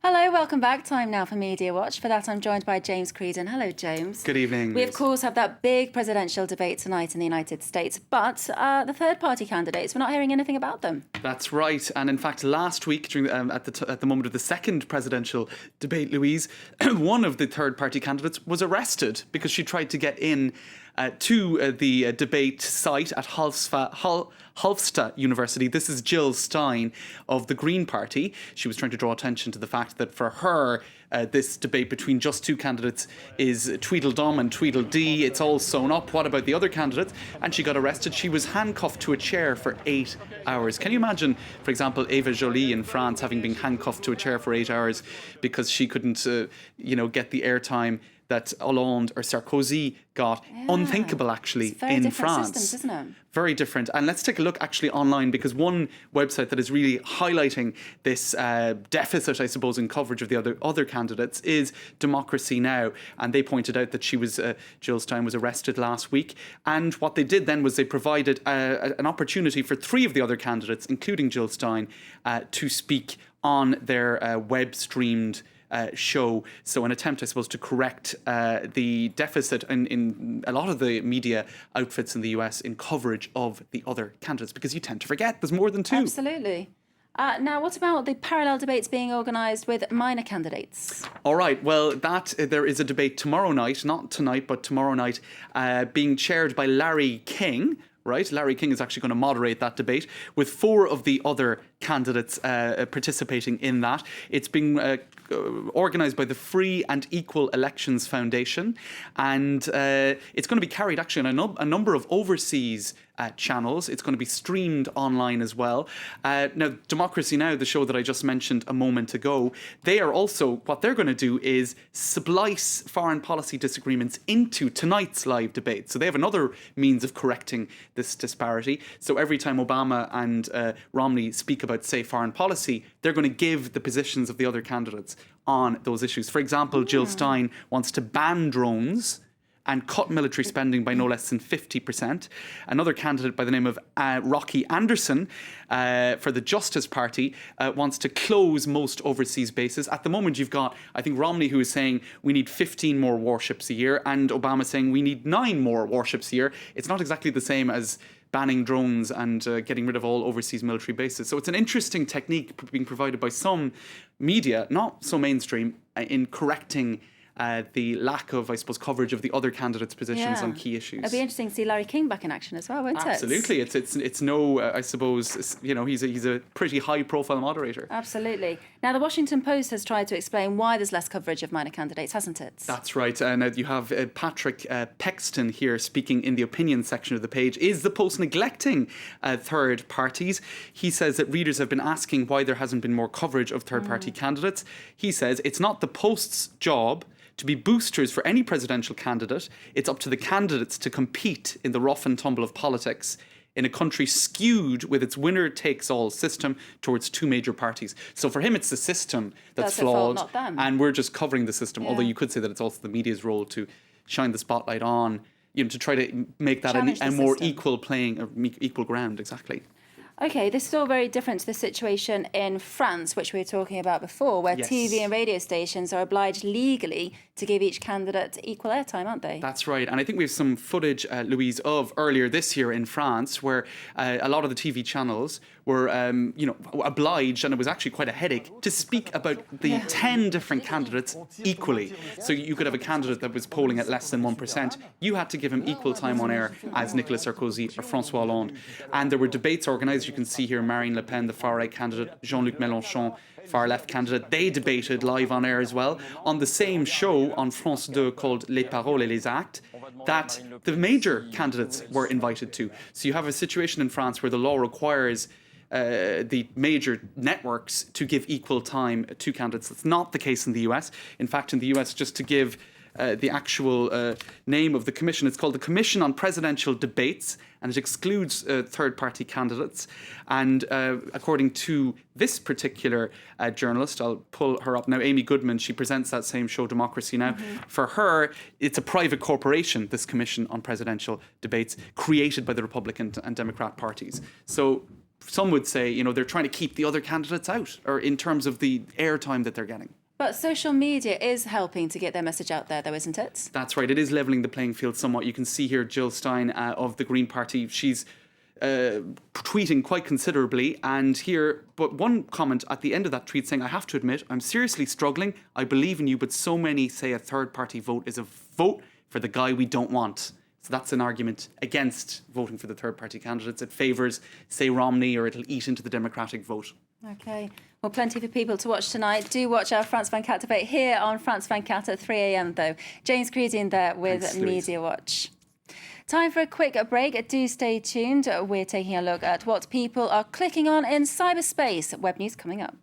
Hello, welcome back. Time now for Media Watch. For that, I'm joined by James Creedon. Hello, James. Good evening. We, of course, have that big presidential debate tonight in the United States, but the third-party candidates, we're not hearing anything about them. That's right. And in fact, last week, during at the moment of the second presidential debate, Louise, one of the third-party candidates was arrested because she tried to get in to the debate site at Hofstra University. This is Jill Stein of the Green Party. She was trying to draw attention to the fact that for her, this debate between just two candidates is Tweedledum and Tweedledee. It's all sewn up. What about the other candidates? And she got arrested. She was handcuffed to a chair for 8 hours. Can you imagine, for example, Eva Joly in France having been handcuffed to a chair for 8 hours because she couldn't, get the airtime that Hollande or Sarkozy got? Yeah. Unthinkable, actually, It's very in different France. systems, isn't it? Very different. And let's take a look actually online, because one website that is really highlighting this deficit, I suppose, in coverage of the other candidates is Democracy Now! And they pointed out that Jill Stein was arrested last week. And what they did then was they provided an opportunity for three of the other candidates, including Jill Stein, to speak on their web-streamed show. So an attempt, I suppose, to correct the deficit in a lot of the media outfits in the US in coverage of the other candidates, because you tend to forget there's more than two. Absolutely. Now, what about the parallel debates being organised with minor candidates? All right, well, there is a debate tomorrow night, not tonight, but tomorrow night, being chaired by Larry King. Right, Larry King is actually going to moderate that debate with four of the other candidates participating in that. It's being organised by the Free and Equal Elections Foundation, and it's going to be carried actually on a number of overseas channels. It's going to be streamed online as well. Now, Democracy Now!, the show that I just mentioned a moment ago, what they're going to do is splice foreign policy disagreements into tonight's live debate. So they have another means of correcting this disparity. So every time Obama and Romney speak about, say, foreign policy, they're going to give the positions of the other candidates on those issues. For example, Jill Stein wants to ban drones and cut military spending by no less than 50%. Another candidate by the name of Rocky Anderson for the Justice Party wants to close most overseas bases. At the moment, you've got, I think, Romney, who is saying we need 15 more warships a year, and Obama saying we need 9 more warships a year. It's not exactly the same as banning drones and getting rid of all overseas military bases. So it's an interesting technique being provided by some media, not so mainstream, in correcting the lack of, I suppose, coverage of the other candidates' positions on key issues. It'll be interesting to see Larry King back in action as well, won't it? Absolutely. It's no, I suppose, he's a pretty high-profile moderator. Absolutely. Now, the Washington Post has tried to explain why there's less coverage of minor candidates, hasn't it? That's right. Now you have Patrick Pexton here speaking in the opinion section of the page. Is the Post neglecting third parties? He says that readers have been asking why there hasn't been more coverage of third-party candidates. He says it's not the Post's job to be boosters for any presidential candidate. It's up to the candidates to compete in the rough and tumble of politics in a country skewed with its winner-takes-all system towards two major parties. So for him, it's the system that's flawed, not them. and we're just covering the system, although you could say that it's also the media's role to shine the spotlight on, to try to make that a more equal equal ground, exactly. OK, this is all very different to the situation in France, which we were talking about before, where TV and radio stations are obliged legally to give each candidate equal airtime, aren't they? That's right. And I think we have some footage, Louise, of earlier this year in France, where a lot of the TV channels were, obliged, and it was actually quite a headache, to speak about the 10 different candidates equally. So you could have a candidate that was polling at less than 1%. You had to give him equal time on air as Nicolas Sarkozy or François Hollande. And there were debates organised. You can see here Marine Le Pen, the far-right candidate, Jean-Luc Mélenchon, far-left candidate. They debated live on air as well on the same show on France 2 called Les Paroles et les Actes that the major candidates were invited to. So you have a situation in France where the law requires the major networks to give equal time to candidates. That's not the case in the US. In fact, in the US, just to give the actual name of the commission, it's called the Commission on Presidential Debates, and it excludes third-party candidates. And according to this particular journalist, I'll pull her up now, Amy Goodman, she presents that same show, Democracy Now! For her, it's a private corporation, this Commission on Presidential Debates, created by the Republican and Democrat parties. So some would say, you know, they're trying to keep the other candidates out, or in terms of the airtime that they're getting. But social media is helping to get their message out there, though, isn't it? That's right. It is levelling the playing field somewhat. You can see here Jill Stein of the Green Party. She's tweeting quite considerably. And here, but one comment at the end of that tweet saying, I have to admit, I'm seriously struggling. I believe in you, but so many say a third party vote is a vote for the guy we don't want. So that's an argument against voting for the third party candidates. It favours, say, Romney, or it'll eat into the Democratic vote. OK. Well, plenty for people to watch tonight. Do watch our France 24 debate here on France 24 at 3 a.m, though. James Creedian there with Thanks, Media Watch. Time for a quick break. Do stay tuned. We're taking a look at what people are clicking on in cyberspace. Web news coming up.